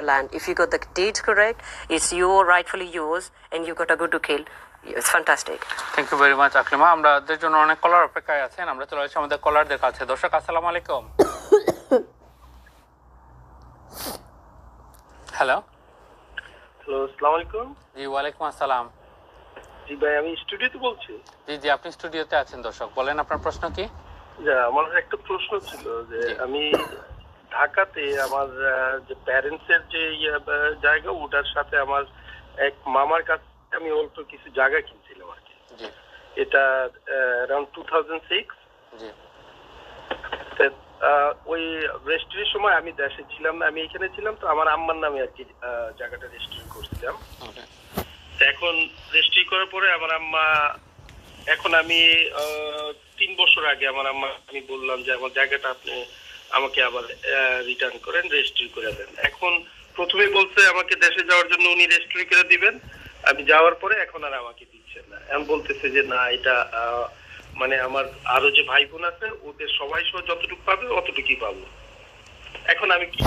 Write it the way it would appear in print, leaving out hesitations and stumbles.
land. If you got the deeds correct, it's your rightfully yours, and you got a good to kill. It's fantastic. Thank you very much Aklima. আমাদের জন্য অনেক কলার অপেক্ষায় আছেন, আমরা চলে আসছি আমাদের কলারদের কাছে। দর্শক আসসালামু আলাইকুম। হ্যালো হ্যালো, আসসালামু আলাইকুম। জি ওয়ালাইকুম আসসালাম। জি ভাই, আমি স্টুডিওতে বলছি। জি জি, আপনি স্টুডিওতে আছেন। দর্শক বলেন আপনার প্রশ্ন কি? আমার একটা প্রশ্ন ছিল যে আমি ঢাকাতে আমার যে প্যারেন্টস এর যে জায়গা, ওটার সাথে আমার এক মামার কাছে আমি অল্প কিছু জায়গা কিনছিলাম আর কি। এটা অ্যারাউন্ড 2006। জি। ওই রেজিস্ট্রির সময় আমি দেশে ছিলাম না, আমি এখানে ছিলাম, তো আমার আম্মার নামে আর কি জায়গাটা রেজিস্ট্রি করছিলাম। এখন রেজিস্ট্রি করার পরে আমার আম্মা, এখন আমি 3 বছর আগে আমার আম্মা আমি বললাম যে আমার জায়গাটা আপনি আমাকে আবার রিটার্ন করেন, রেজিস্ট্রি করে দেন। এখন প্রথমে বলছে আমাকে দেশে যাওয়ার জন্য উনি রেজিস্ট্রি করে দিবেন, আমি যাওয়ার পরে এখন আর আমাকে দিচ্ছেন না। এখন বলতেছে যে না, এটা মানে আমার আরো যে ভাই বোন আছে ওদের সবাই যতটুকু পাবে অতটুকুই পাবো। এখন আমি কি